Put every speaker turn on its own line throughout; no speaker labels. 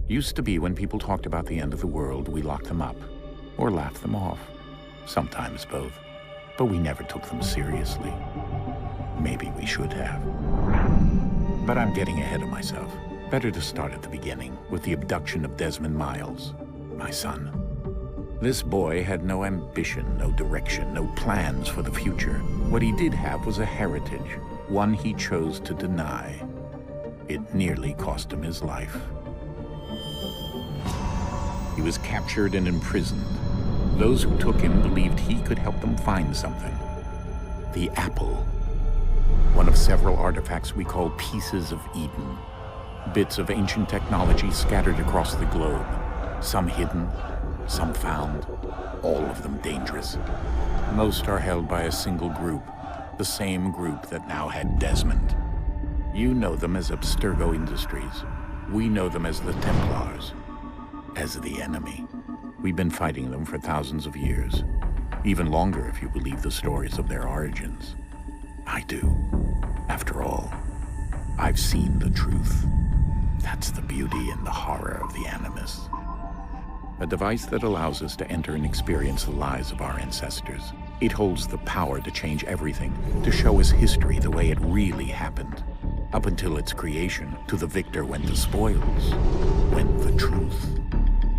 Used to be when people talked about the end of the world, we locked them up, or laughed them off. Sometimes both. But we never took them seriously. Maybe we should have. But I'm getting ahead of myself. Better to start at the beginning, with the abduction of Desmond Miles, my son. This boy had no ambition, no direction, no plans for the future. What he did have was a heritage, one he chose to deny. It nearly cost him his life. He was captured and imprisoned. Those who took him believed he could help them find something. The apple. One of several artifacts we call pieces of Eden. Bits of ancient technology scattered across the globe. Some hidden, some found, all of them dangerous. Most are held by a single group, the same group that now had Desmond. You know them as Abstergo Industries. We know them as the Templars. As the enemy. We've been fighting them for thousands of years. Even longer if you believe the stories of their origins. I do. After all, I've seen the truth. That's the beauty and the horror of the Animus. A device that allows us to enter and experience the lives of our ancestors. It holds the power to change everything, to show us history the way it really happened. Up until its creation, to the victor went the spoils, went the truth.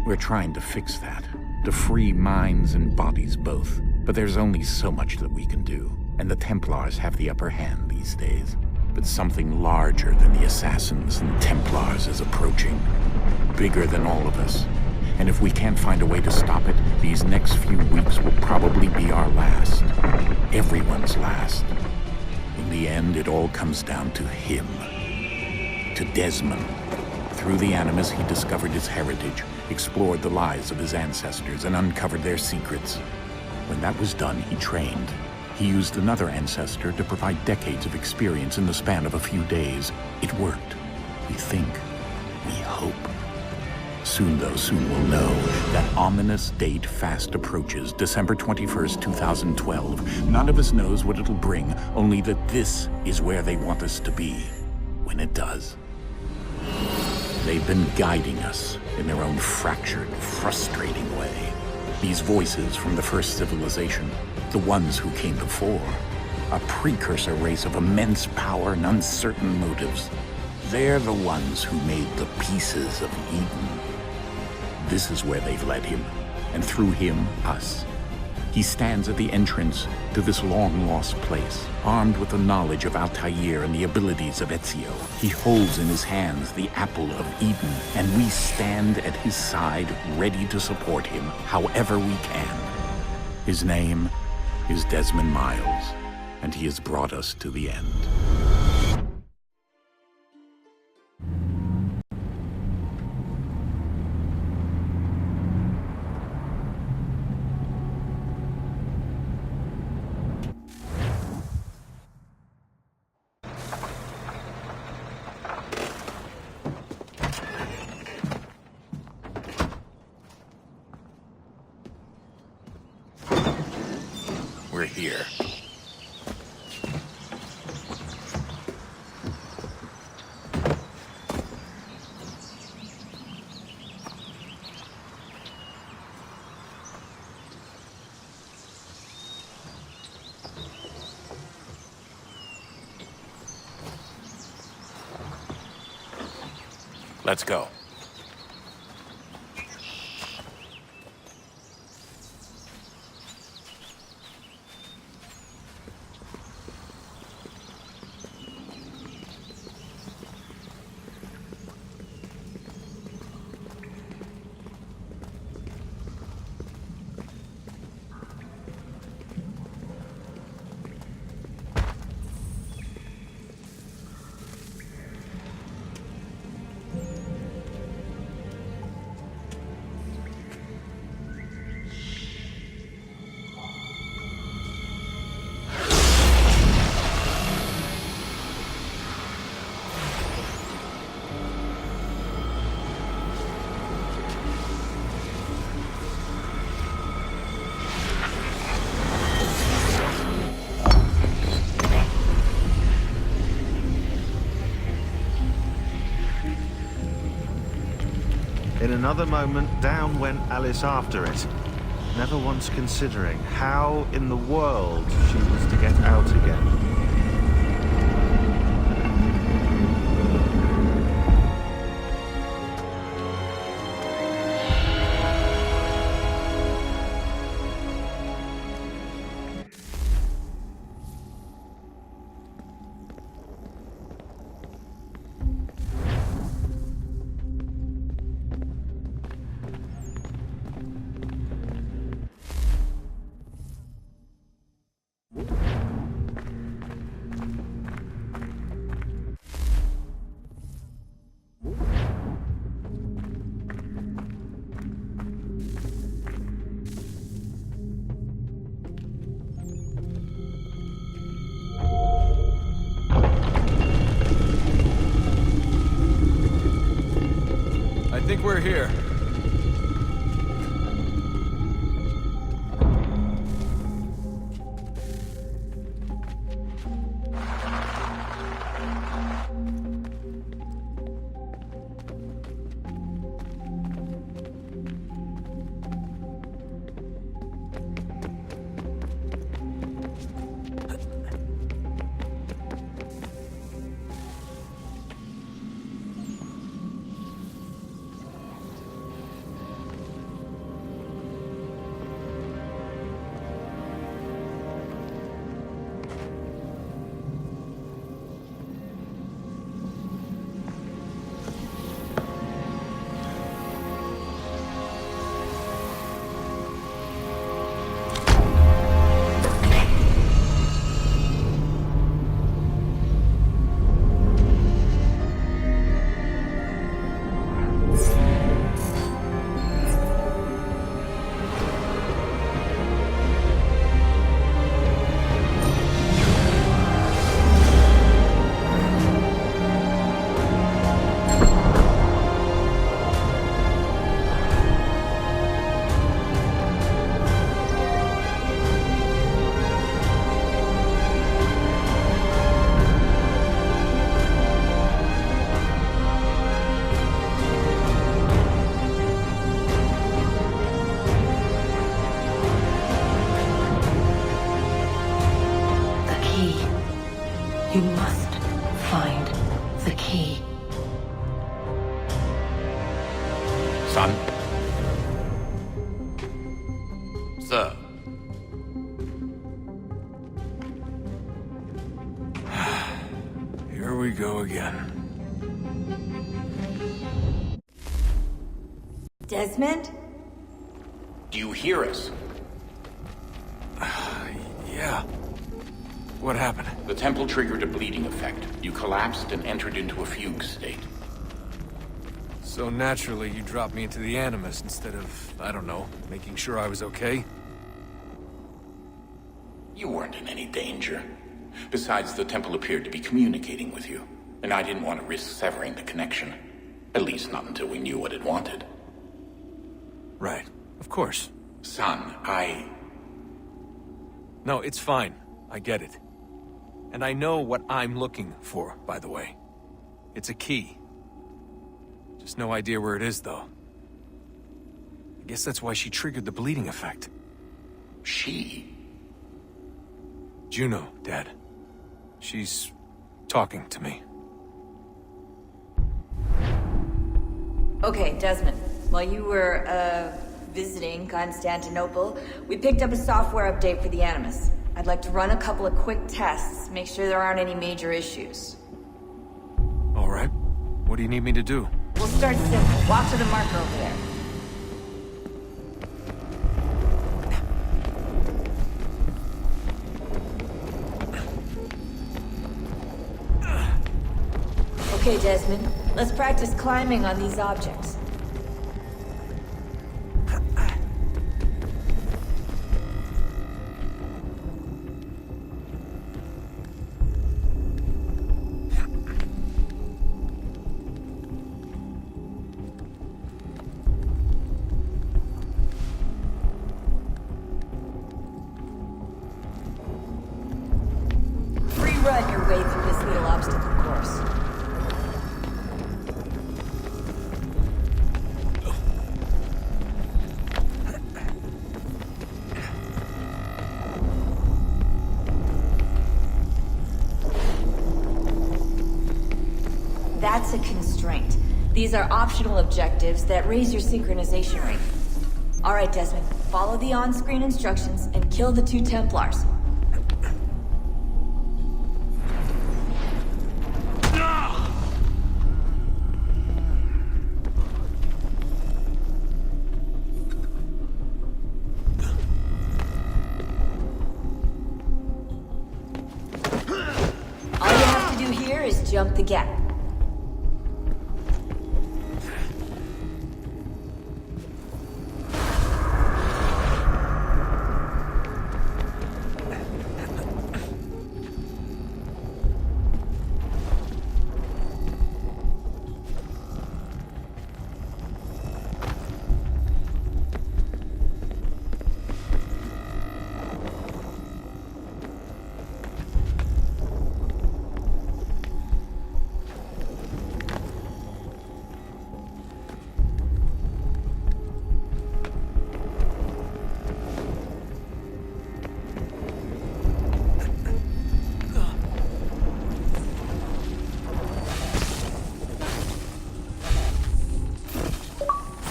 We're trying to fix that, to free minds and bodies both. But there's only so much that we can do, and the Templars have the upper hand these days. But something larger than the Assassins and Templars is approaching, bigger than all of us. And if we can't find a way to stop it, these next few weeks will probably be our last. Everyone's last. In the end, it all comes down to him. To Desmond. Through the Animus, he discovered his heritage, explored the lives of his ancestors, and uncovered their secrets. When that was done, he trained. He used another ancestor to provide decades of experience in the span of a few days. It worked. We think. We hope. Soon, though, soon we'll know. That ominous date fast approaches, December 21st, 2012. None of us knows what it'll bring, only that this is where they want us to be, when it does. They've been guiding us in their own fractured, frustrating way. These voices from the first civilization, the ones who came before, a precursor race of immense power and uncertain motives. They're the ones who made the pieces of Eden. This is where they've led him, and through him, us. He stands at the entrance to this long-lost place, armed with the knowledge of Altair and the abilities of Ezio. He holds in his hands the apple of Eden, and we stand at his side, ready to support him however we can. His name is Desmond Miles, and he has brought us to the end. We're here. Let's go.
In another moment, down went Alice after it, never once considering how in the world she was to get out again.
I think we're here.
You must find the key.
Son?
Sir. Here we go again.
Desmond?
Do you hear us?
Yeah. What happened?
The temple triggered a bleeding effect. You collapsed and entered into a fugue state.
So naturally, you dropped me into the Animus instead of, I don't know, making sure I was okay?
You weren't in any danger. Besides, the temple appeared to be communicating with you, and I didn't want to risk severing the connection. At least not until we knew what it wanted.
Right. Of course.
Son,
No, it's fine. I get it. And I know what I'm looking for, by the way. It's a key. Just no idea where it is, though. I guess that's why she triggered the bleeding effect.
She?
Juno, Dad. She's talking to me.
Okay, Desmond. While you were, visiting Constantinople, we picked up a software update for the Animus. I'd like to run a couple of quick tests, make sure there aren't any major issues.
All right. What do you need me to do?
We'll start simple. Walk to the marker over there. Okay, Desmond. Let's practice climbing on these objects. Run your way through this little obstacle course. That's a constraint. These are optional objectives that raise your synchronization rate. Alright, Desmond. Follow the on-screen instructions and kill the 2 Templars. All you have to do here is jump the gap.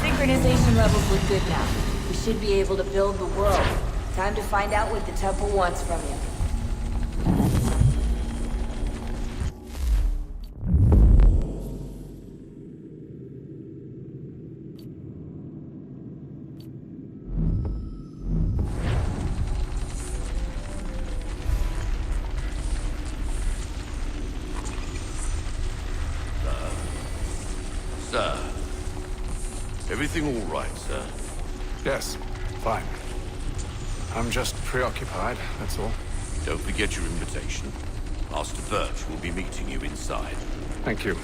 Synchronization levels look good now. We should be able to build the world. Time to find out what the temple wants from you.
Sir. Everything all right, sir?
Yes, fine. I'm just preoccupied, that's all.
Don't forget your invitation. Master Birch will be meeting you inside.
Thank you.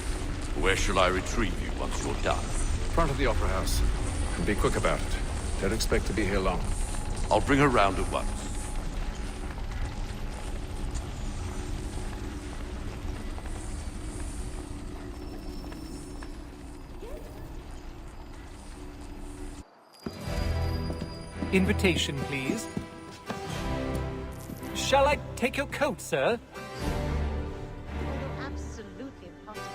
Where shall I retrieve you once you're done?
Front of the Opera House. And be quick about it. Don't expect to be here long.
I'll bring her round at once.
Invitation, please. Shall I take your coat, sir?
Absolutely impossible.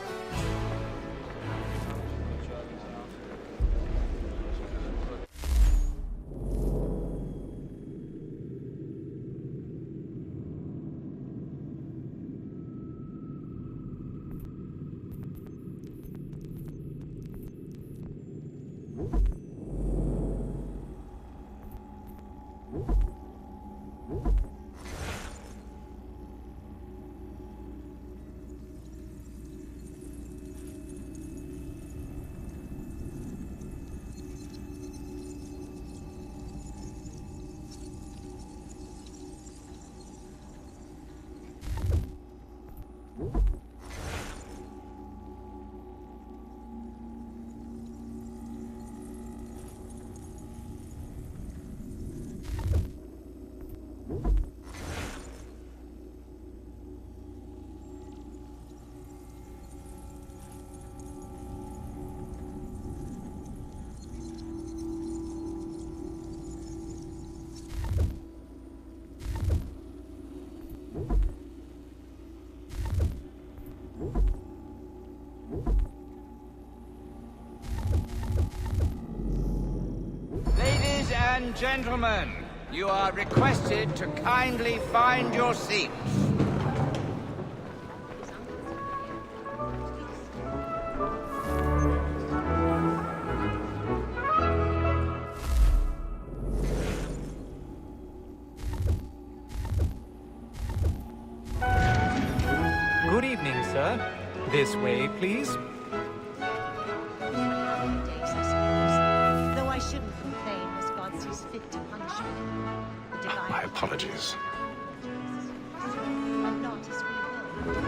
Ladies and gentlemen, you are requested to kindly find your seats.
Good evening, sir. This way, please.
Days, I suppose. Though I shouldn't complain, as God sees fit to punish me. The divine
My apologies.
and not as we will.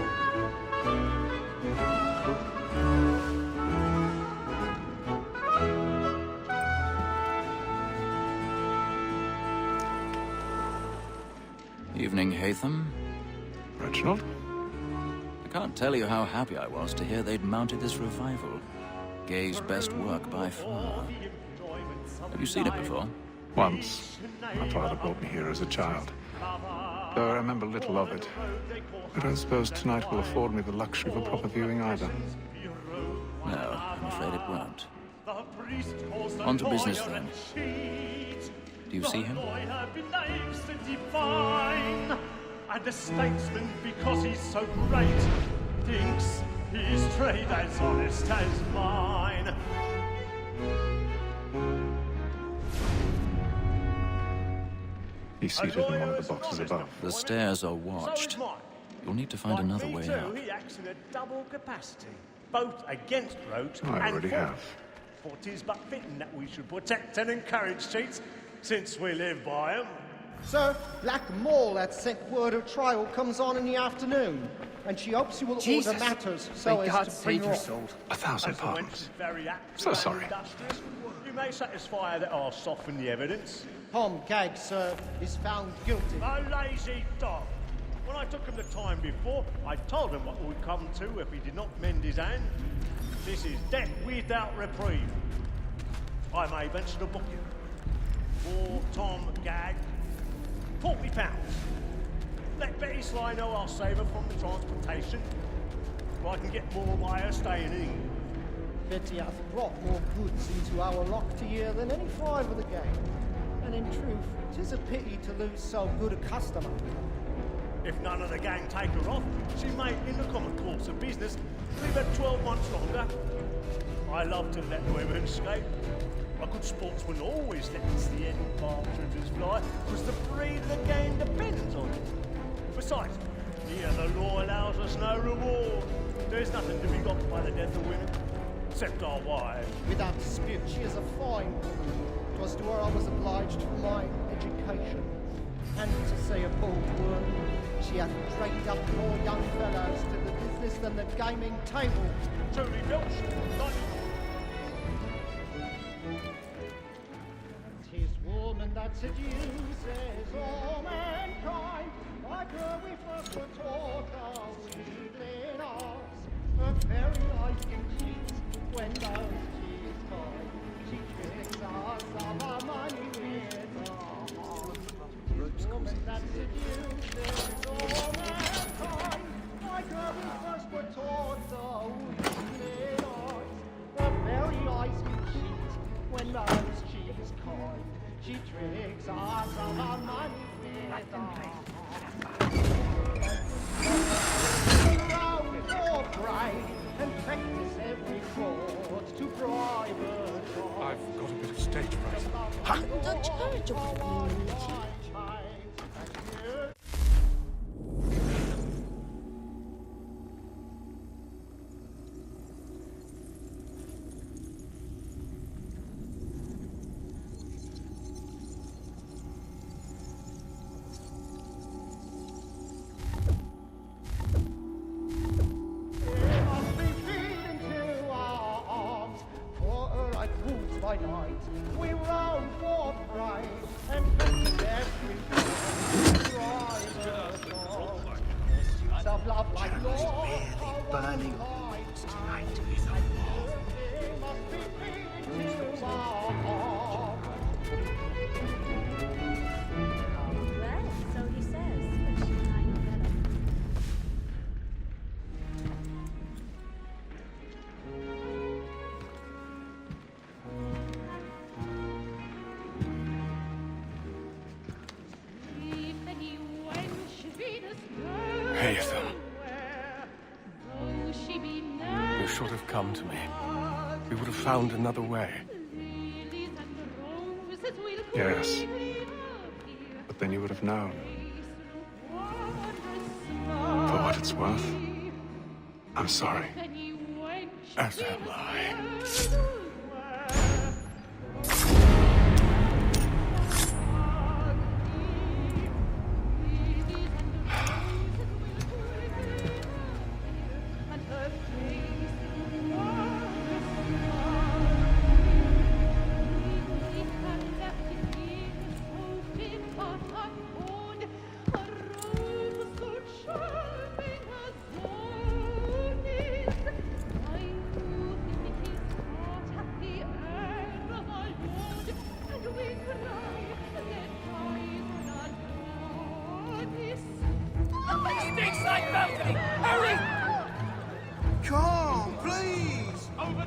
Evening, Hatham.
Reginald?
I can't tell you how happy I was to hear they'd mounted this revival. Gay's best work by far. Have you seen it before?
Once. My father brought me here as a child. Though I remember little of it. But I suppose tonight will afford me the luxury of a proper viewing either.
No, I'm afraid it won't.
The priest calls the
On to business,
lawyer
then.
a cheat.
Do you see him?
The lawyer believes the divine, and the statesman, because he's so great, thinks his trade as honest as mine.
He's seated in one of the boxes above.
The stairs are watched.
So is mine.
You'll need to find another
Me
way
too,
out.
He acts in a double capacity, both against rogues
I
and
already
for.
have.
For 'tis but fitting that we should protect and encourage cheats, since we live by 'em.
Sir, Black Mole had sent word her trial comes on in the afternoon, and she hopes you will
Jesus.
order matters so
May
as
God
to
save
bring
your
her off.
soul.
1,000
As the
pardons.
wench is very active
So
and
sorry.
industrious, you may satisfy that I'll soften the evidence.
Tom Gag, sir, is found guilty.
A lazy dog. When I took him the time before, I told him what would come to if he did not mend his hand. This is death without reprieve. I may venture to book you. For Tom Gag, £40. Let Betty Sly know I'll save her from the transportation, or I can get more by her staying in England.
Betty hath brought more goods into our lock to year than any five of the gang. And in truth, 'tis a pity to lose so good a customer.
If none of the gang take her off, she may, in the common course of business, leave her 12 months longer. I love to let women escape. A good sportsman always lets the end partridges fly, because the breed of the game depends on it. Besides, here the law allows us no reward. There's nothing to be got by the death of women, except our wives.
Without dispute, she is a fine woman. 'Twas to her I was obliged for my education. And to say a bold word, she hath trained up more young fellows to the business than the gaming table.
Truly built, like
'Tis woman that seduces all mankind. Like her we first were taught our weakling arts. Her very eyes can cheat when those cheats find. She tricks us of our money with her heart. 'Tis woman that seduces all mankind. Like her we first were taught our weakling arts. Her very eyes can cheat when those cheats coin. She tricks us of our money with her heart. Round for pride and practice every fraud to bribe a god.
I've got a bit of stage fright.
The charitable community.
By night, we roam for pride and practice every drive of love like Lord,
burning tonight is a
must be feeding to our heart.
Well, so he says, but she might not get it.
Hey, Ethan. You should have come to me. We would have found another way. Yes. But then you would have known. For what it's worth, I'm sorry. As am I.
Stinks like balcony! Hurry!
Calm, please!
Over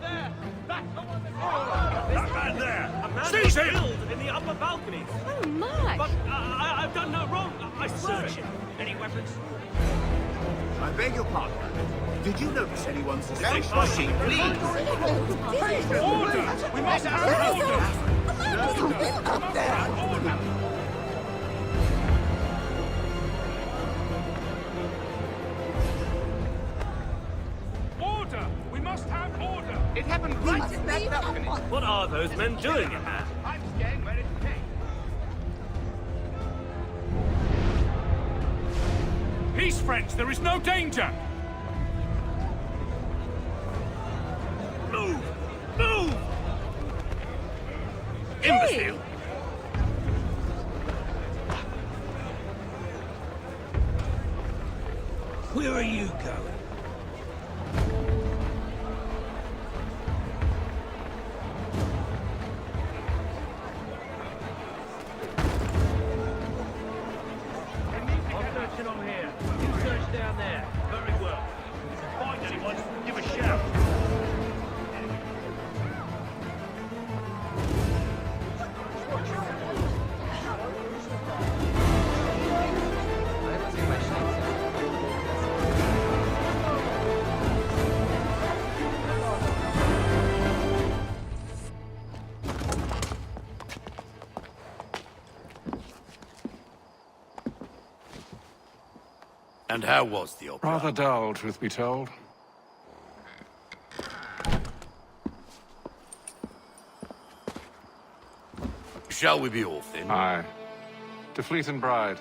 balconies.
Oh, my!
But I've done no wrong. I searched it. Any weapons?
I beg your pardon. Did you notice anyone suspicious?
Don't push it, please. Order! We must have order! Order! We must have order!
It happened right in that balcony.
What are those men doing in there?
I'm staying where it came.
Peace, friends! There is no danger! Move! Move! Imbecile! Where are you going? I'm searching on here. You search down there. Very well. If you find anyone, give a shout.
And how was the opera?
Rather dull, truth be told.
Shall we be off then?
Aye. To Fleet and Bride.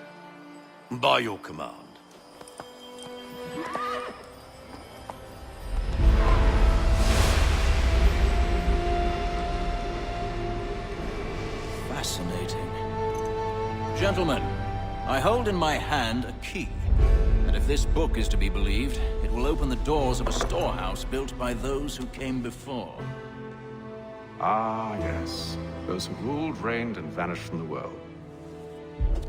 By your command.
Fascinating. Gentlemen, I hold in my hand a key. And if this book is to be believed, it will open the doors of a storehouse built by those who came before.
Ah, yes. Those who ruled, reigned, and vanished from the world.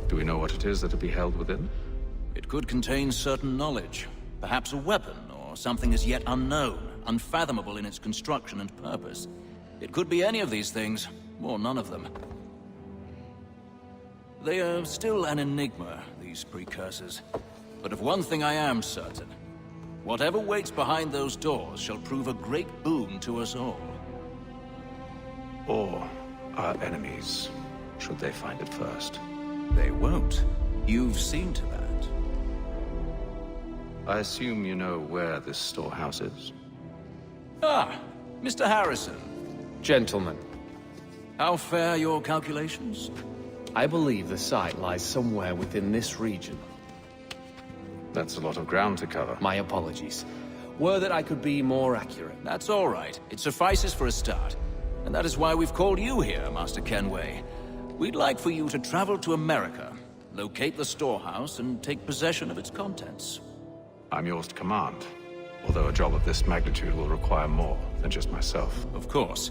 Do we know what it is that will be held within?
It could contain certain knowledge. Perhaps a weapon, or something as yet unknown, unfathomable in its construction and purpose. It could be any of these things, or none of them. They are still an enigma, these precursors. But of one thing I am certain. Whatever waits behind those doors shall prove a great boon to us all.
Or our enemies, should they find it first.
They won't. You've seen to that.
I assume you know where this storehouse is?
Ah, Mr. Harrison.
Gentlemen,
How fare your calculations?
I believe the site lies somewhere within this region.
That's a lot of ground to cover.
My apologies. Were that I could be more accurate.
That's all right. It suffices for a start. And that is why we've called you here, Master Kenway. We'd like for you to travel to America, locate the storehouse, and take possession of its contents.
I'm yours to command. Although a job of this magnitude will require more than just myself.
Of course.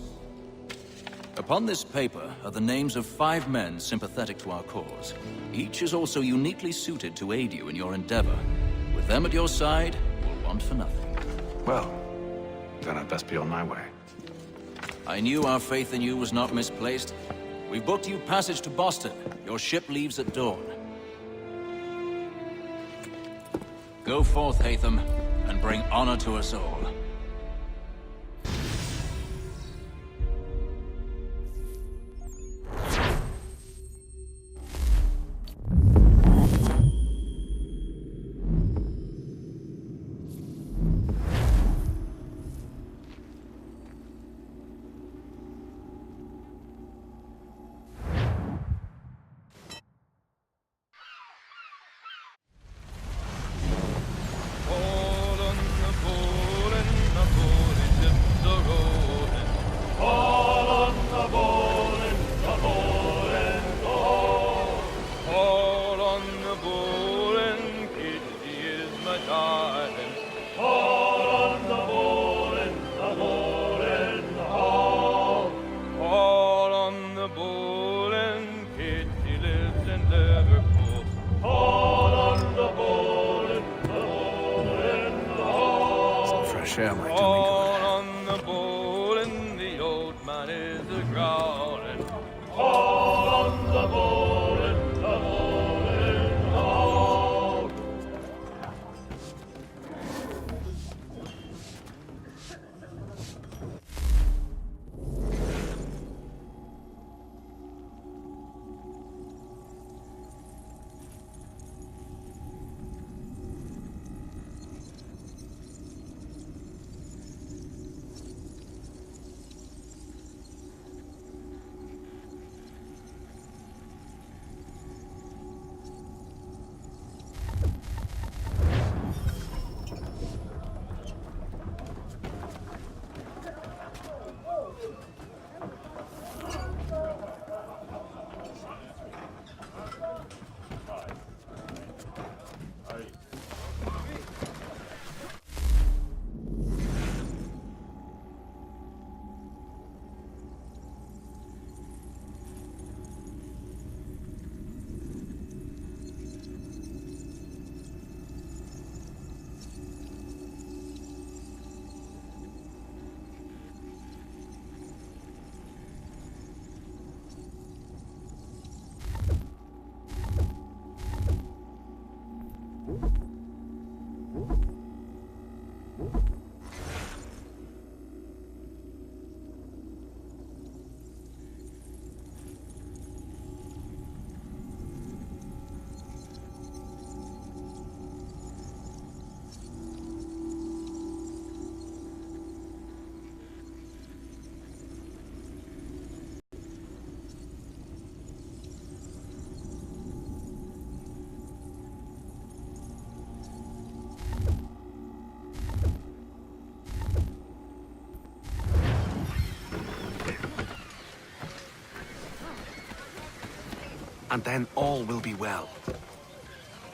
Upon this paper are the names of 5 men sympathetic to our cause. Each is also uniquely suited to aid you in your endeavor. With them at your side, you'll want for nothing.
Well, then I'd best be on my way.
I knew our faith in you was not misplaced. We've booked you passage to Boston. Your ship leaves at dawn. Go forth, Hatham, and bring honor to us all.
Share my
All on the bowl and the old man is a growling. All on the and then all will be well.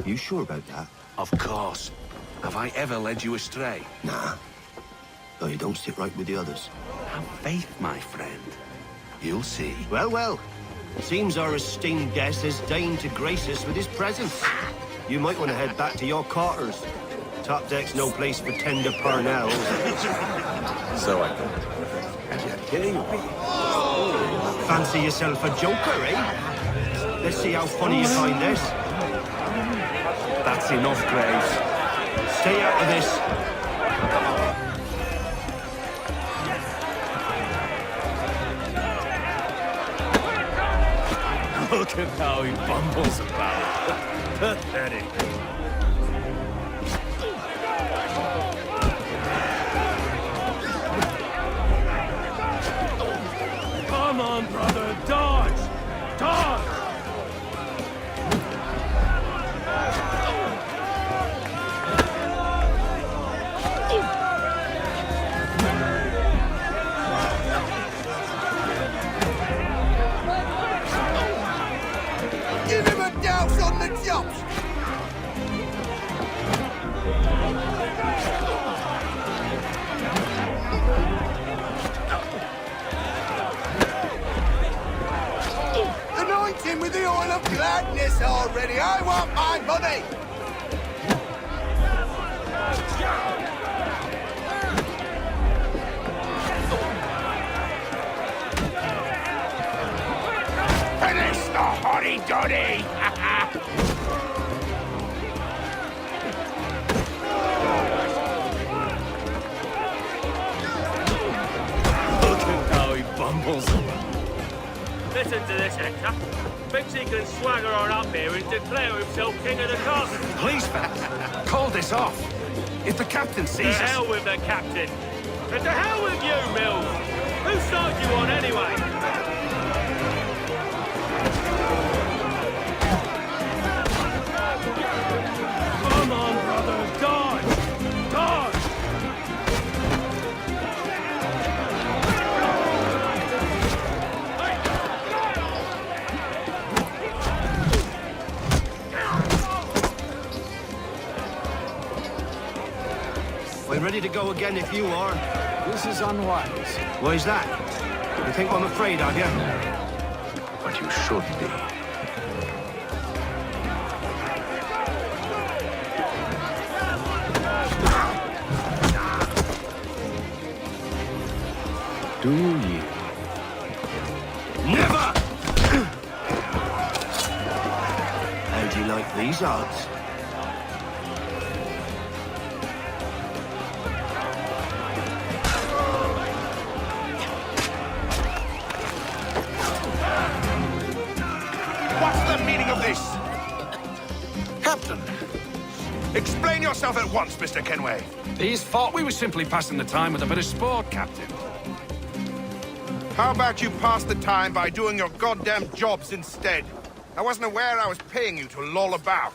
You sure about that?
Of course. Have I ever led you astray?
Nah. Though you don't sit right with the others.
Have faith, my friend. You'll see.
Well, well. Seems our esteemed guest has deigned to grace us with his presence. You might want to head back to your quarters. Top deck's no place for tender parnells.
So I thought. And yet here you be.
Fancy yourself a joker, eh? Let's see how funny you find this.
That's enough, Graves.
Stay out of this.
Look at how he bumbles about. Pathetic.
Come on, brother, dodge! Dodge!
Give him a douse on the chops! Anoint him with the oil of gladness already! I want my money! Finish the hotty-dotty!
Look at how he bumbles about.
Listen to this, Hector. Thinks he can swagger on up here and declare himself king of the castle.
Please, fellas, call this off. If the captain
To
sees us...
hell with the captain. And to hell with you, Mills. Who started you on anyway? Come on, brother, dodge! Dodge!
We're ready to go again if you are.
This is unwise.
Why's that? You think I'm afraid of you?
But you should be. Do you?
Never! How do you like these odds?
What's the meaning of this?
Captain!
Explain yourself at once, Mr. Kenway.
These thought we were simply passing the time with a bit of sport, Captain.
How about you pass the time by doing your goddamn jobs instead? I wasn't aware I was paying you to loll about.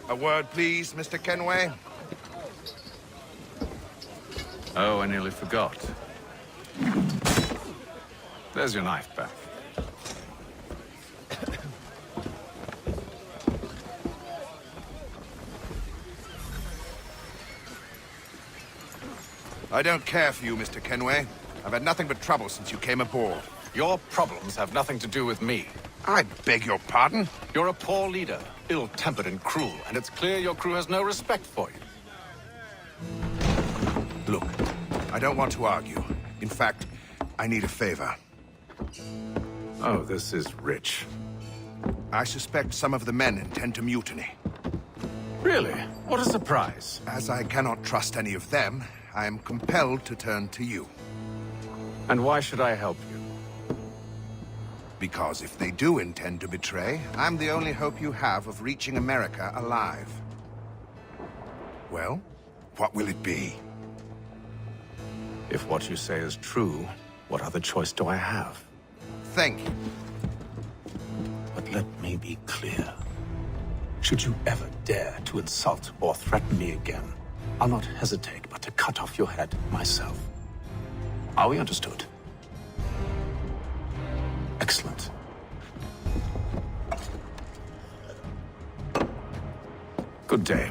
A word, please, Mr. Kenway.
Oh, I nearly forgot. There's your knife back.
I don't care for you, Mr. Kenway. I've had nothing but trouble since you came aboard.
Your problems have nothing to do with me.
I beg your pardon?
You're a poor leader, ill-tempered and cruel, and it's clear your crew has no respect for you.
Look, I don't want to argue. In fact, I need a favor.
Oh, this is rich.
I suspect some of the men intend to mutiny.
Really? What a surprise.
As I cannot trust any of them, I am compelled to turn to you.
And why should I help you?
Because if they do intend to betray, I'm the only hope you have of reaching America alive. Well, what will it be?
If what you say is true, what other choice do I have?
Thank you.
But let me be clear. Should you ever dare to insult or threaten me again, I'll not hesitate but to cut off your head myself. Are we understood? Excellent. Good day.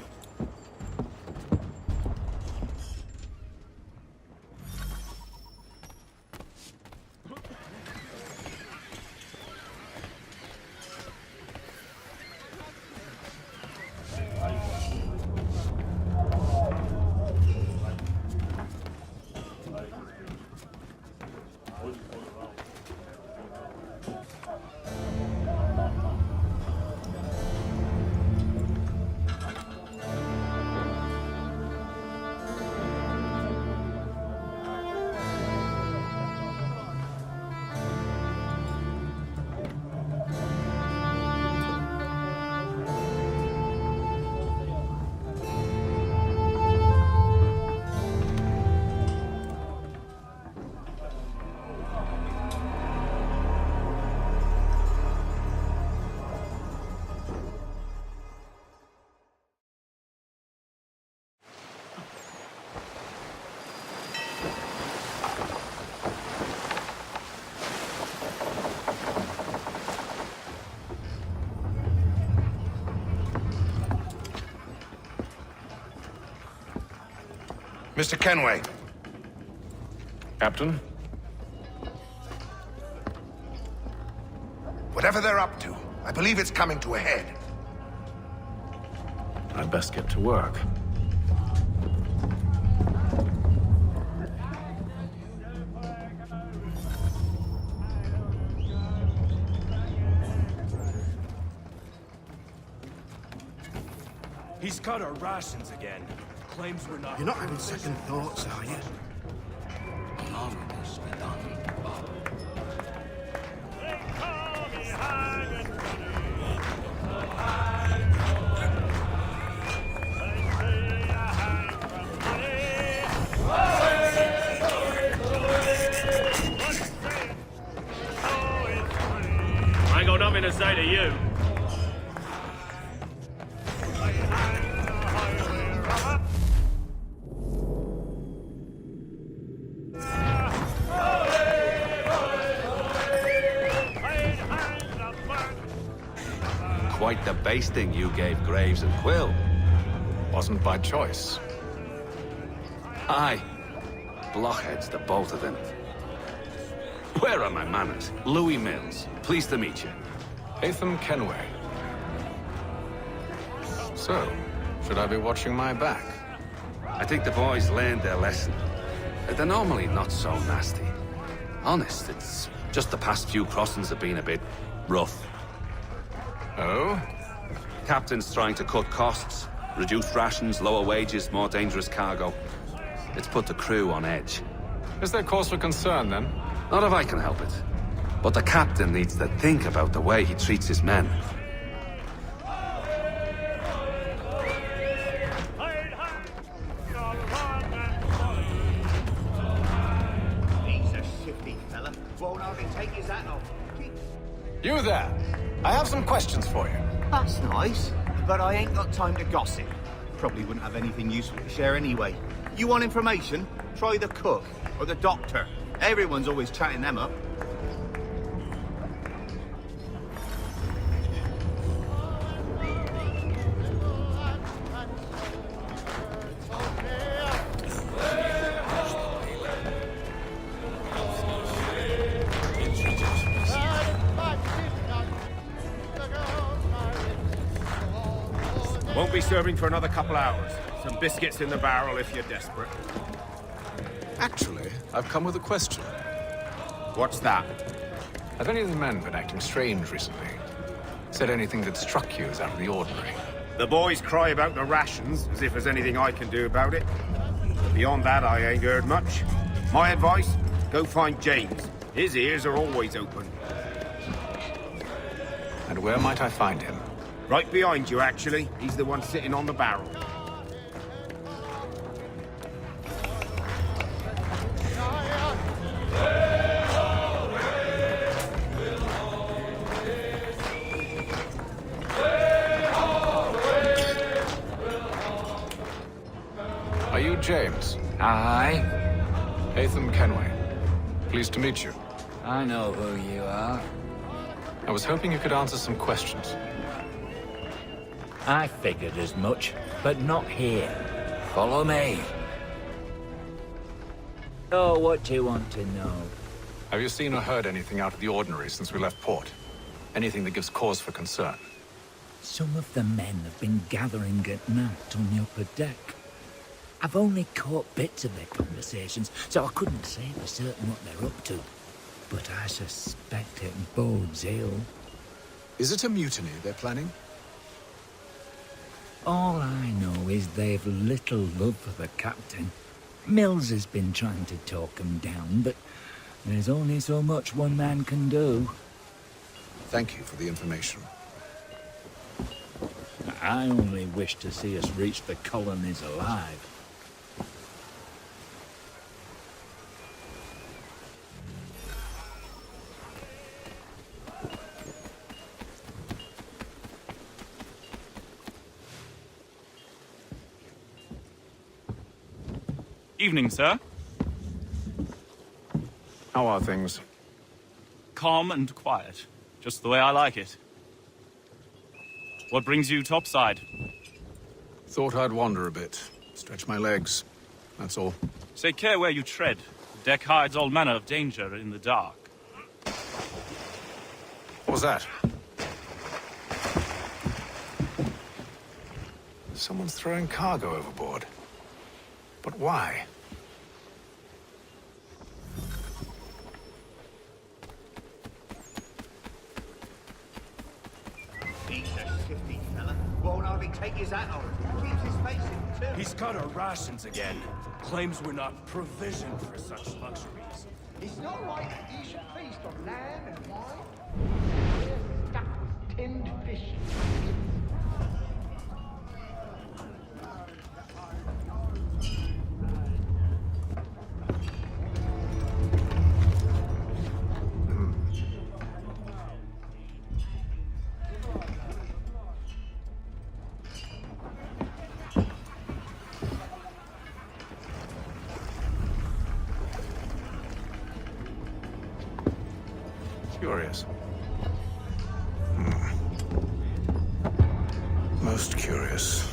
Mr. Kenway.
Captain?
Whatever they're up to, I believe it's coming to a head.
I'd best get to work.
He's cut our rations again. Claims we're not...
You're not having second thoughts, are you?
I ain't got nothing to say to you.
Quite the basting you gave Graves and Quill.
Wasn't by choice.
Aye. Blockheads, the both of them. Where are my manners? Louis Mills. Pleased to meet you.
Hatham Kenway. So, should I be watching my back?
I think the boys learned their lesson. They're normally not so nasty. Honest, it's just the past few crossings have been a bit rough.
Oh?
Captain's trying to cut costs. Reduced rations, lower wages, more dangerous cargo. It's put the crew on edge.
Is there cause for concern, then?
Not if I can help it. But the captain needs to think about the way he treats his men.
He's a shifty fella. Won't hardly take his hat off.
You there! I have some questions for you.
That's nice, but I ain't got time to gossip. Probably wouldn't have anything useful to share anyway. You want information? Try the cook or the doctor. Everyone's always chatting them up.
Won't be serving for another couple hours. Some biscuits in the barrel if you're desperate.
Actually, I've come with a question.
What's that?
Have any of the men been acting strange recently? Said anything that struck you as out of the ordinary?
The boys cry about the rations, as if there's anything I can do about it. But beyond that, I ain't heard much. My advice, go find James. His ears are always open.
And where might I find him?
Right behind you, actually. He's the one sitting on the barrel.
Are you James?
Aye.
Hatham Kenway. Pleased to meet you.
I know who you are.
I was hoping you could answer some questions.
I figured as much, but not here. Follow me. Oh, what do you want to know?
Have you seen or heard anything out of the ordinary since we left port? Anything that gives cause for concern?
Some of the men have been gathering at night on the upper deck. I've only caught bits of their conversations, so I couldn't say for certain what they're up to. But I suspect it bodes ill.
Is it a mutiny they're planning?
All I know is they've little love for the captain. Mills has been trying to talk him down, but there's only so much one man can do.
Thank you for the information.
I only wish to see us reach the colonies alive.
Evening, sir.
How are things?
Calm and quiet. Just the way I like it. What brings you topside?
Thought I'd wander a bit. Stretch my legs. That's all.
Take care where you tread. The deck hides all manner of danger in the dark.
What was that? Someone's throwing cargo overboard. But why?
He's a shifty fella. Won't hardly take his hat off. Keeps his face in too.
He's cut our rations again. Claims we're not provisioned for such luxuries.
It's not right that you should feast on lamb and wine. We're stuck with tinned fish.
Curious. Most curious.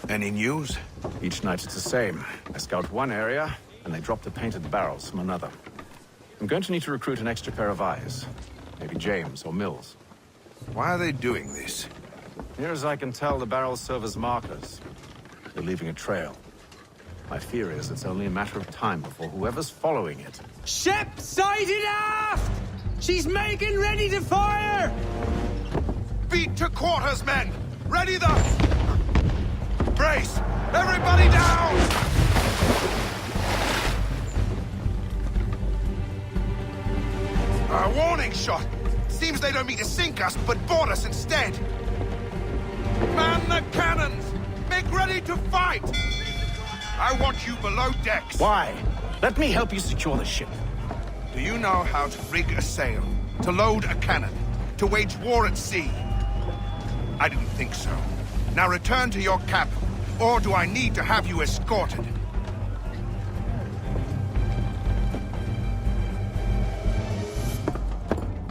Any news?
Each night it's the same. I scout one area, and they drop the painted barrels from another. I'm going to need to recruit an extra pair of eyes. Maybe James or Mills.
Why are they doing this?
Near as I can tell, the barrels serve as markers. They're leaving a trail. My fear is it's only a matter of time before whoever's following it...
Ship sighted aft! She's making ready to fire!
Beat to quarters, men! Ready the... Brace! Everybody down! A warning shot! Seems they don't mean to sink us, but board us instead! Man the cannons! Make ready to fight! I want you below decks.
Why? Let me help you secure the ship.
Do you know how to rig a sail? To load a cannon? To wage war at sea? I didn't think so. Now return to your cap, or do I need to have you escorted?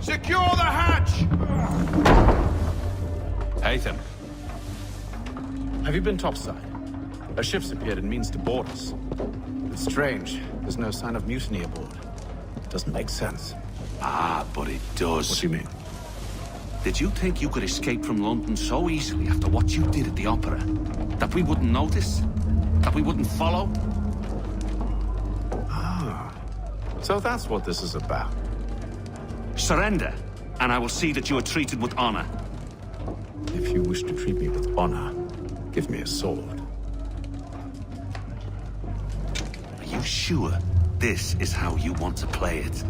Secure the hatch!
Haytham. Have you been topside? A ship's appeared and means to board us. It's strange. There's no sign of mutiny aboard. It doesn't make sense.
Ah, but it does.
What do you mean?
Did you think you could escape from London so easily after what you did at the opera? That we wouldn't notice? That we wouldn't follow?
Ah. So that's what this is about.
Surrender, and I will see that you are treated with honor.
If you wish to treat me with honor, give me a sword.
Are you sure this is how you want to play it?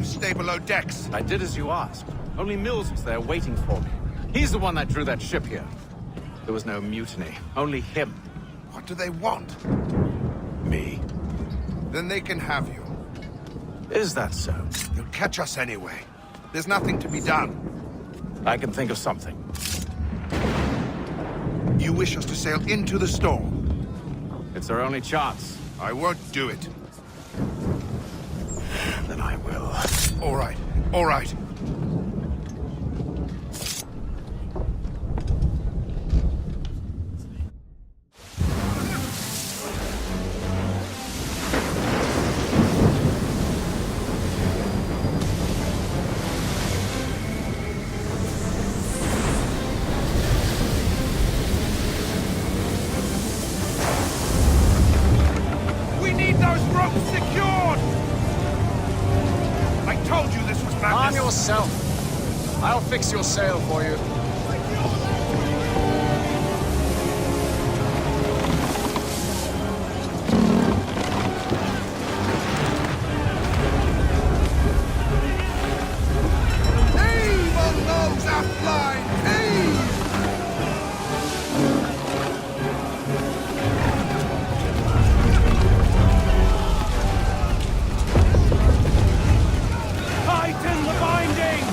Stay below decks.
I did as you asked. Only Mills was there waiting for me. He's the one that drew that ship here. There was no mutiny. Only him.
What do they want?
Me.
Then they can have you.
Is that so?
You'll catch us anyway. There's nothing to be done.
I can think of something.
You wish us to sail into the storm?
It's our only chance.
I won't do it.
Then I will.
All right. All right. We need those ropes secured! I told you this was madness.
Arm yourself. I'll fix your sail for you.
Heave on those aft line! Heave!
Tighten the binding!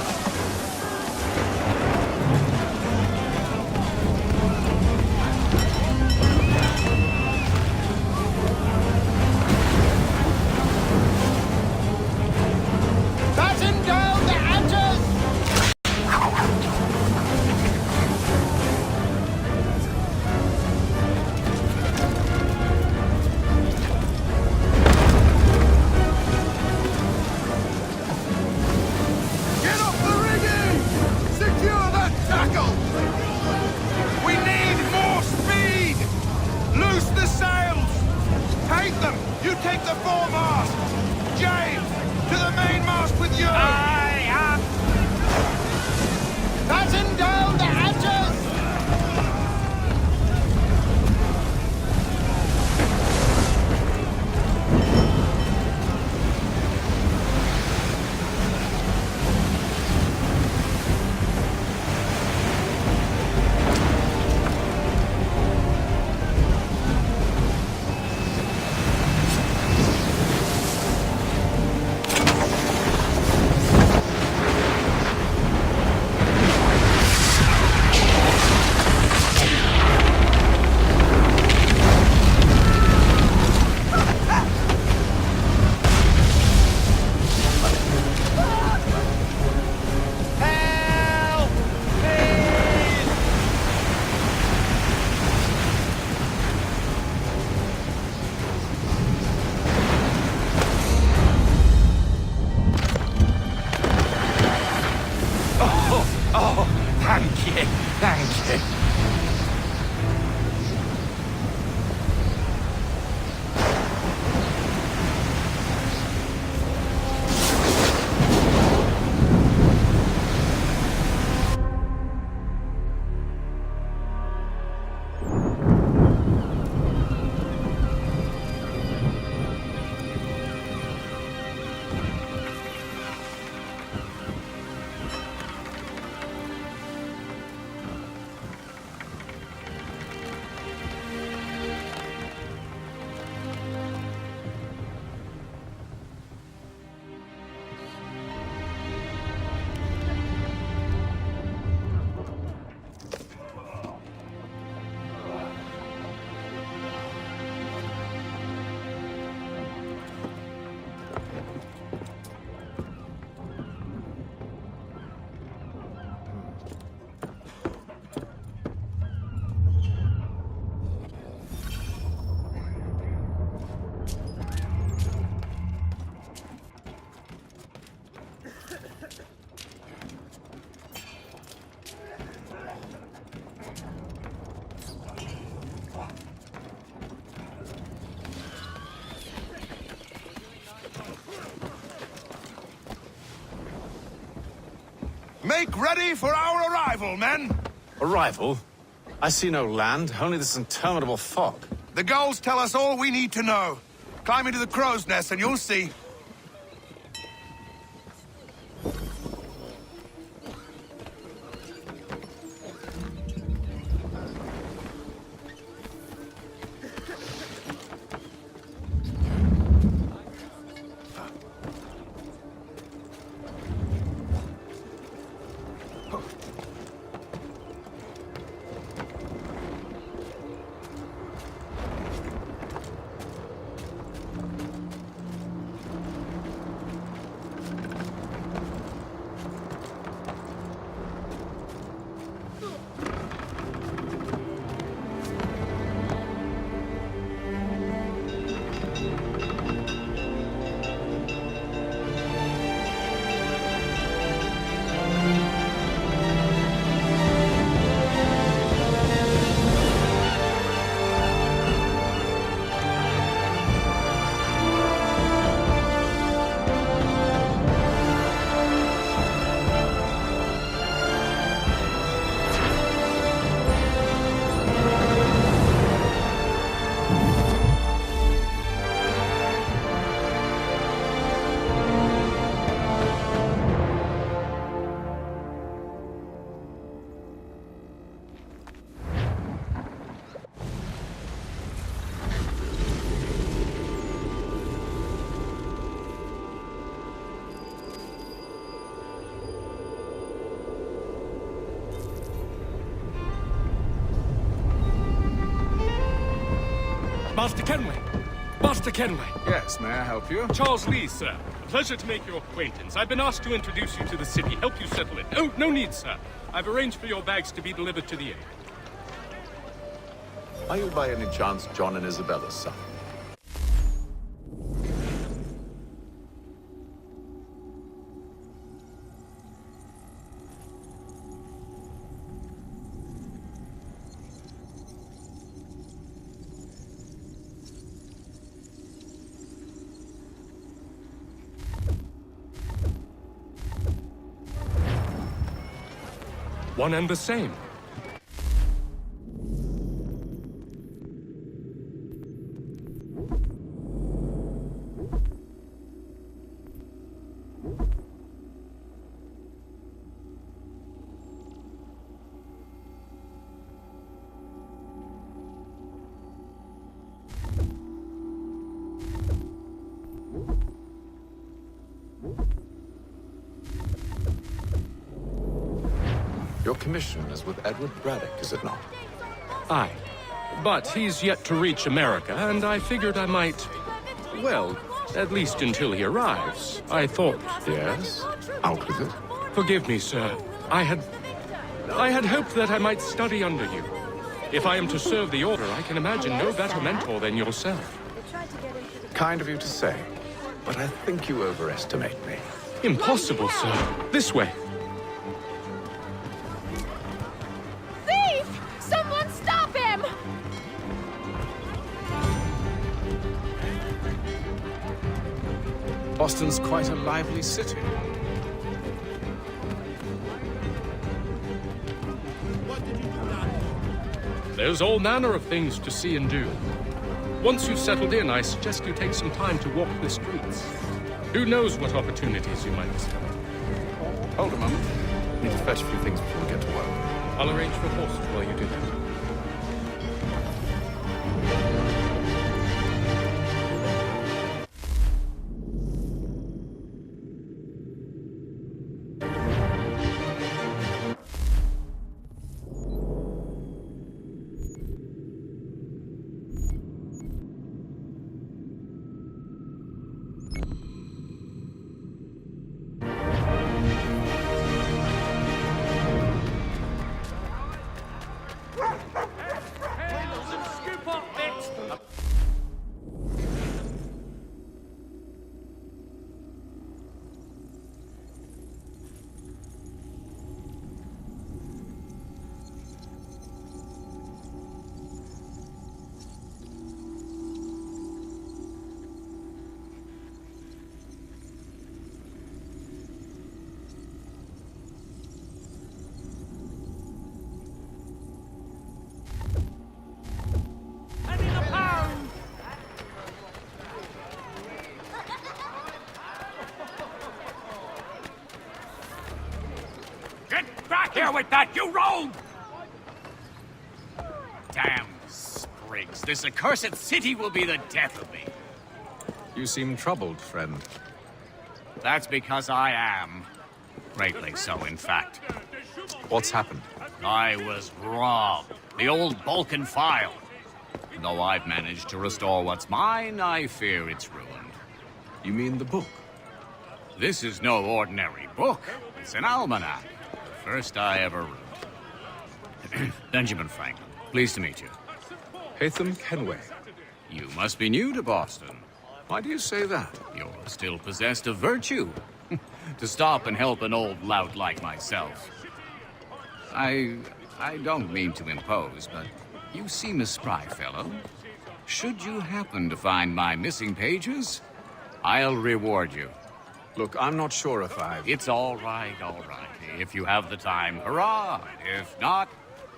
Make ready for our arrival, men!
Arrival? I see no land, only this interminable fog.
The gulls tell us all we need to know. Climb into the crow's nest and you'll see.
Master Kenway! Master Kenway!
Yes, may I help you?
Charles Lee, sir. A pleasure to make your acquaintance. I've been asked to introduce you to the city, help you settle it. Oh, no need, sir. I've arranged for your bags to be delivered to the inn.
Are you by any chance John and Isabella's son?
One and the same.
Your commission is with Edward Braddock, is it not?
Aye. But he's yet to reach America, and I figured I might... Well, at least until he arrives. I thought...
Yes? Out with it.
Forgive me, sir. I had hoped that I might study under you. If I am to serve the Order, I can imagine no better mentor than yourself.
Kind of you to say, but I think you overestimate me.
Impossible, sir. This way.
Thief! Someone stop him!
Boston's quite a lively city.
There's all manner of things to see and do. Once you've settled in, I suggest you take some time to walk the streets. Who knows what opportunities you might discover.
Hold a moment. Need to fetch a few things before we get to work.
I'll arrange for horses while you do that.
Here with that, you rogue! Damn sprigs. This accursed city will be the death of me.
You seem troubled, friend.
That's because I am. Greatly so, in fact.
What's happened?
I was robbed. The old Balkan file. Though I've managed to restore what's mine, I fear it's ruined.
You mean the book?
This is no ordinary book. It's an almanac. The first I ever wrote. Benjamin Franklin, pleased to meet you.
Hatham Kenway.
You must be new to Boston.
Why do you say that?
You're still possessed of virtue. To stop and help an old lout like myself. I don't mean to impose, but you seem a spry fellow. Should you happen to find my missing pages, I'll reward you.
Look, I'm not sure if I've...
It's all right. If you have the time, hurrah! If not,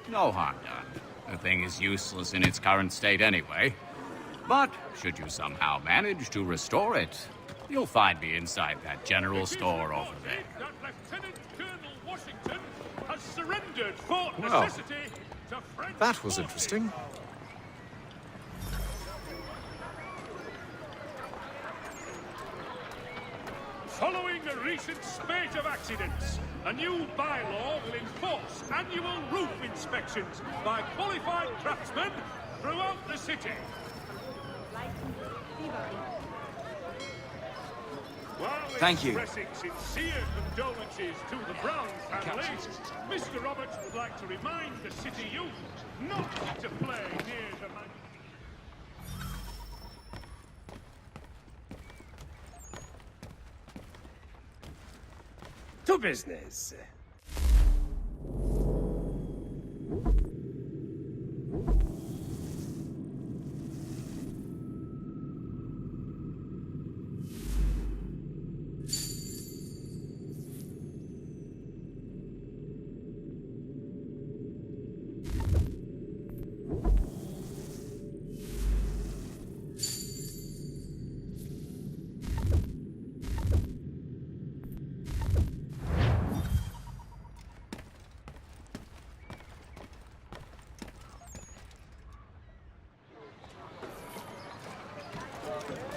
no harm done. The thing is useless in its current state anyway. But should you somehow manage to restore it, you'll find me inside that general store over there.
That Lieutenant Colonel Washington has surrendered Fort
Well,
Necessity to French
that was interesting.
Following a recent spate of accidents, a new bylaw will enforce annual roof inspections by qualified craftsmen throughout the city.
Thank you.
Expressing sincere condolences to the Brown family, Mr. Roberts would like to remind the city youth not to play near the man.
To business.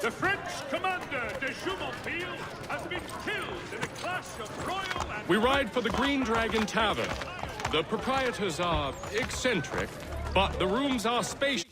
The French commander de Jumonville has been killed in a clash of royal and...
We ride for the Green Dragon Tavern. The proprietors are eccentric, but the rooms are spacious.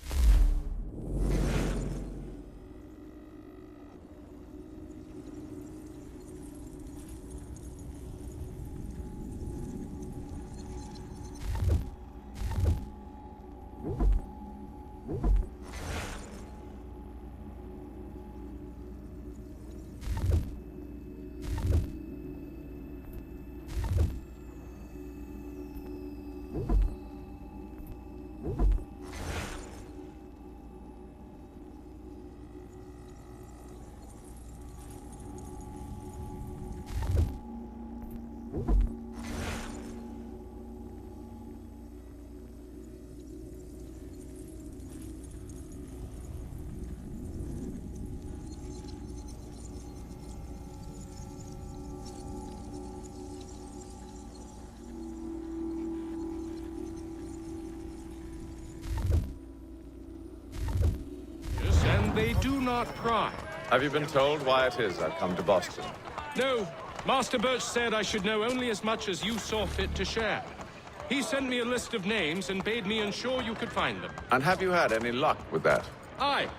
And they do not pry.
Have you been told why it is I've come to Boston?
No, Master Birch said I should know only as much as you saw fit to share. He sent me a list of names and bade me ensure you could find them.
And have you had any luck with that?
Aye.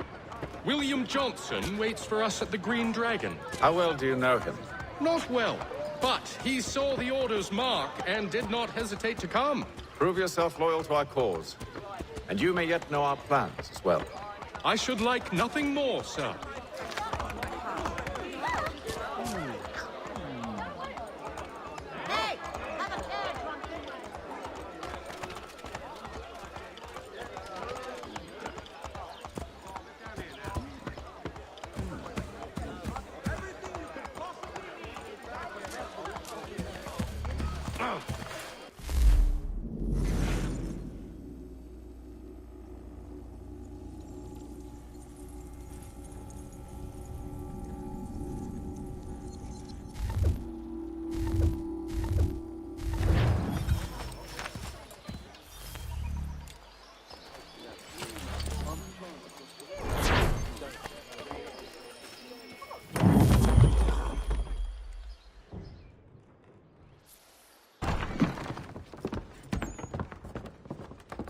William Johnson waits for us at the Green Dragon.
How well do you know him?
Not well, but he saw the order's mark and did not hesitate to come.
Prove yourself loyal to our cause, and you may yet know our plans as well.
I should like nothing more, sir.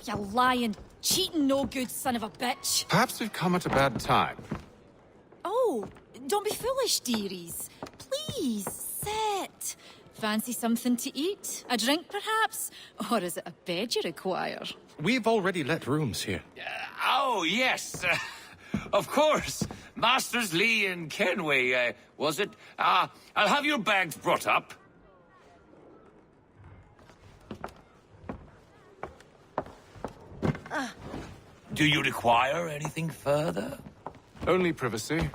You lying, cheating, no good son of a bitch.
Perhaps we've come at a bad time.
Oh, don't be foolish, dearies. Please, sit. Fancy something to eat? A drink, perhaps? Or is it a bed you require?
We've already let rooms here.
Oh, yes. Of course. Masters Lee and Kenway, was it? I'll have your bags brought up. Do you require anything further?
Only privacy.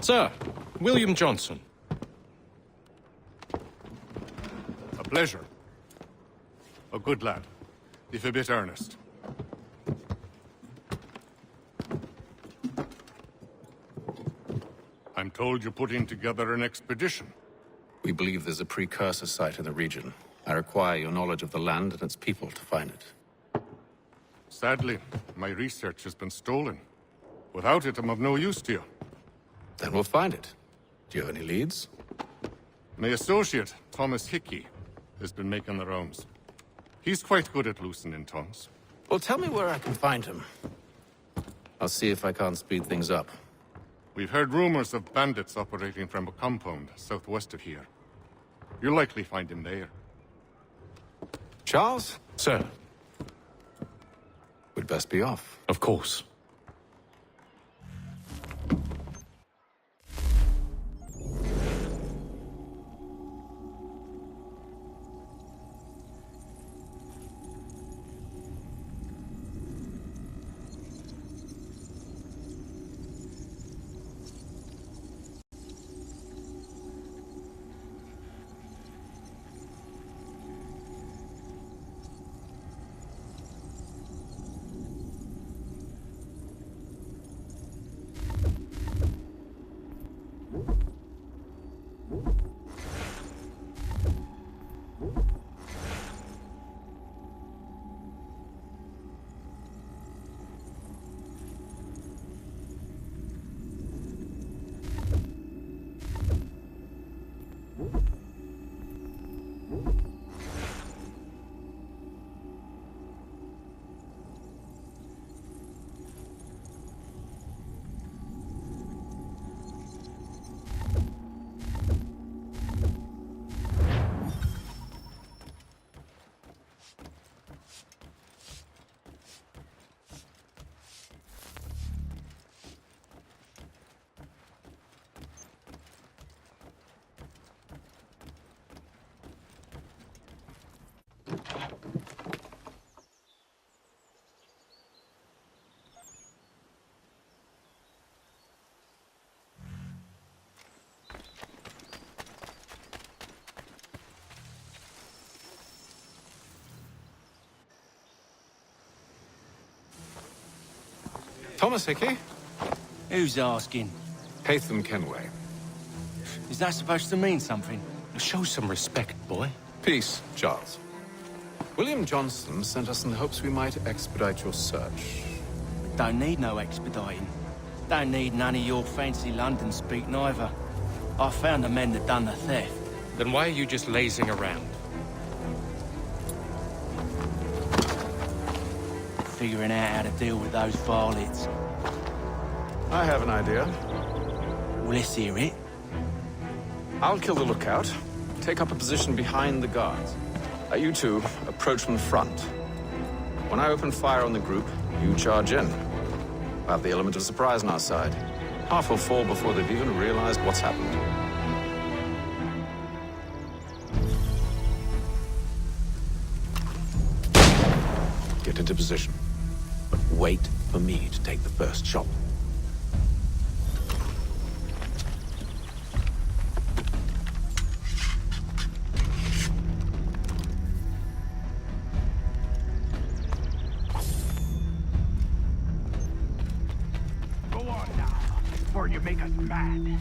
Sir, William Johnson.
A pleasure. A good lad, if a bit earnest. I'm told you're putting together an expedition.
We believe there's a precursor site in the region. I require your knowledge of the land and its people to find it.
Sadly, my research has been stolen. Without it, I'm of no use to you.
Then we'll find it. Do you have any leads?
My associate, Thomas Hickey, has been making the rounds. He's quite good at loosening tongues.
Well, tell me where I can find him. I'll see if I can't speed things up.
We've heard rumors of bandits operating from a compound southwest of here. You'll likely find him there.
Charles?
Sir.
We'd best be off.
Of course.
Thomas Hickey?
Who's asking?
Haytham Kenway.
Is that supposed to mean something?
Show some respect, boy.
Peace, Charles. William Johnson sent us in the hopes we might expedite your search.
Don't need no expediting. Don't need none of your fancy London speak neither. I found the men that done the theft.
Then why are you just lazing around?
Figuring out how to deal with those varlets.
I have an idea.
Well, let's hear it.
I'll kill the lookout, take up a position behind the guards. You two approach from the front. When I open fire on the group, you charge in. We'll have the element of surprise on our side. Half will fall before they've even realized what's happened. Get into position. But wait for me to take the first shot.
Go on now, before
before you make us mad.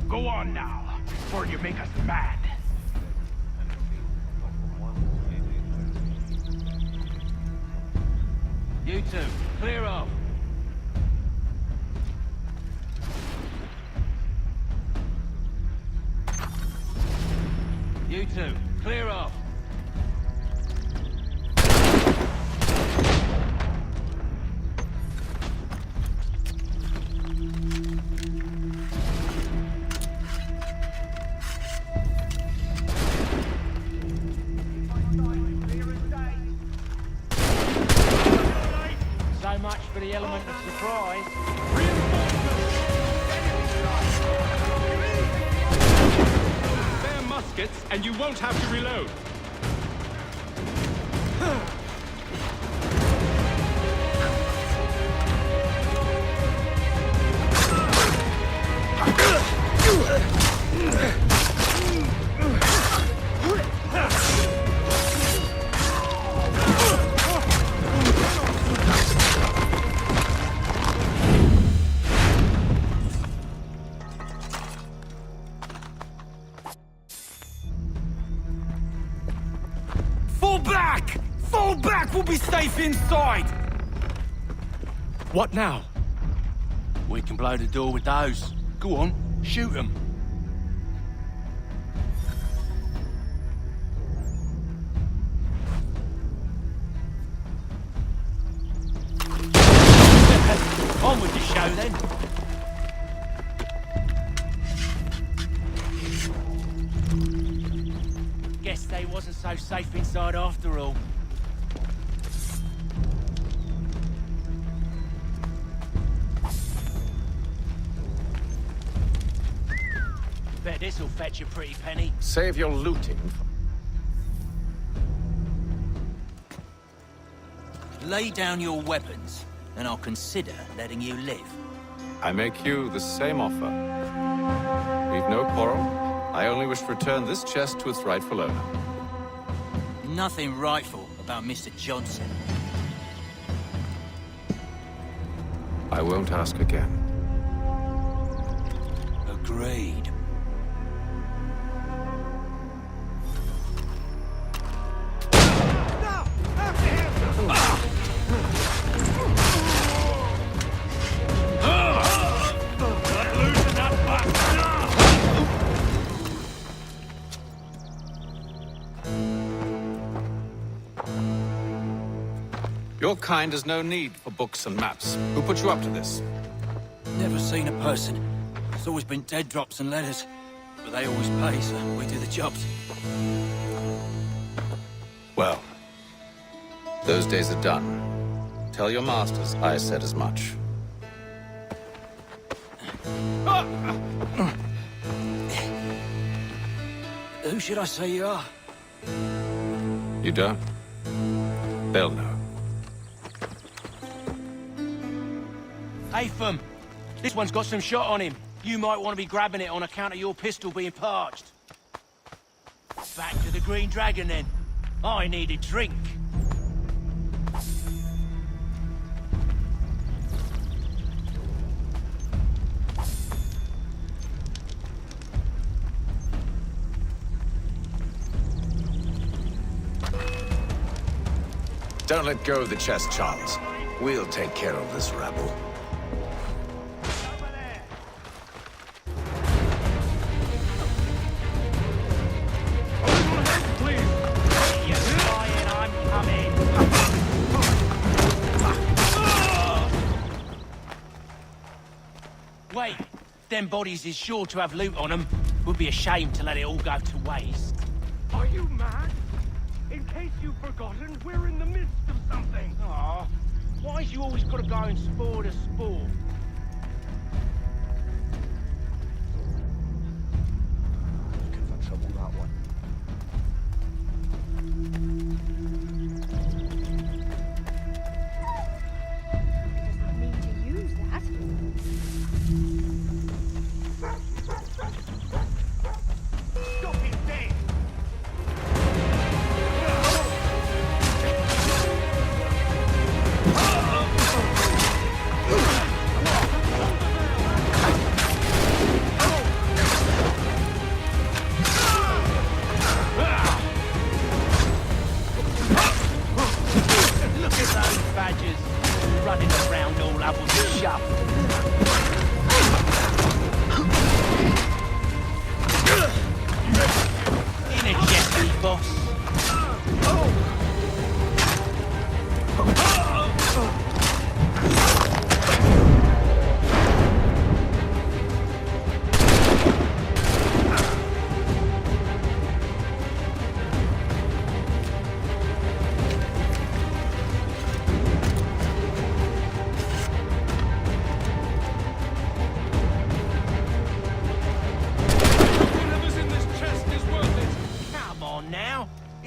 Go on now, before you make us mad.
You two, clear off. You two, clear off. So much for the element of surprise.
They're muskets, and you won't have to reload.
Fall back! Fall back! We'll be safe inside!
What now? We can blow the door with those. Go on, shoot them. On with the show then. Guess they wasn't so safe inside after all. Bet this'll fetch a pretty penny.
Save your looting.
Lay down your weapons, and I'll consider letting you live.
I make you the same offer. We've no quarrel. I only wish to return this chest to its rightful owner.
Nothing rightful about Mr. Johnson.
I won't ask again.
Agreed.
Your kind has no need for books and maps. Who put you up to this?
Never seen a person. It's always been dead drops and letters. But they always pay, so we do the jobs.
Well, those days are done. Tell your masters I said as much.
Who should I say you are?
You don't? They'll know.
Haytham, this one's got some shot on him. You might want to be grabbing it on account of your pistol being parched. Back to the Green Dragon, then. I need a drink.
Don't let go of the chest, Charles. We'll take care of this rabble.
Wait, them bodies is sure to have loot on them. Would be a shame to let it all go to waste.
Are you mad? In case you've forgotten, we're in the midst of something.
Aw, why's you always gotta go and spore the sport?
Looking for trouble, that one.
Doesn't mean to use that.
Stop him dead!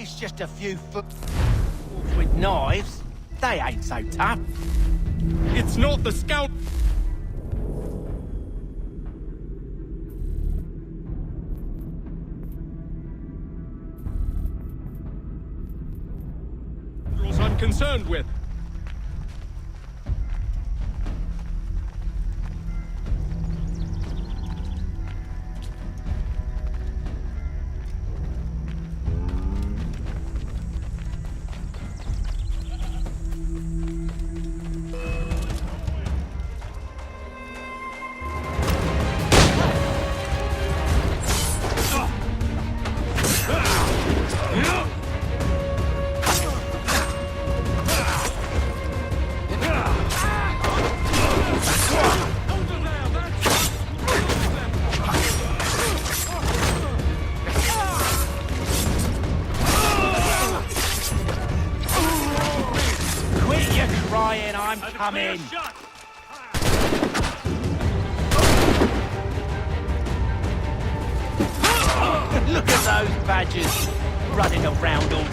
It's just a few foot with knives. They ain't so tough.
It's not the scout. I'm concerned with.
I'm coming. Look at those badgers running around all.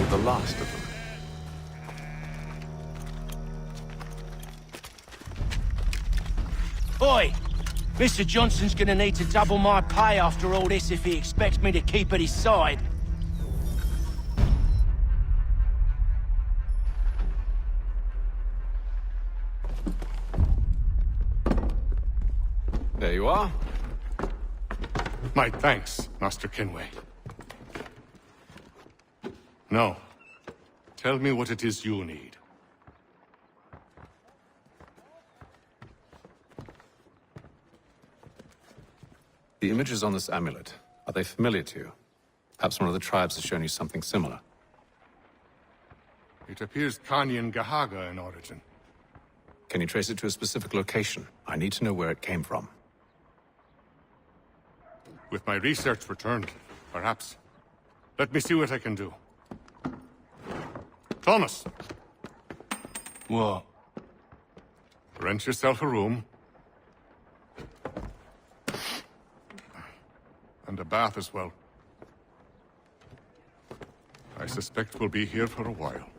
The last of them.
Oi! Mr. Johnson's gonna need to double my pay after all this if he expects me to keep at his side.
There you are.
My thanks, Master Kenway. No. Tell me what it is you need.
The images on this amulet, are they familiar to you? Perhaps one of the tribes has shown you something similar.
It appears Kanyan Gahaga in origin.
Can you trace it to a specific location? I need to know where it came from.
With my research returned, perhaps. Let me see what I can do. Thomas!
What?
Rent yourself a room. And a bath as well. I suspect we'll be here for a while.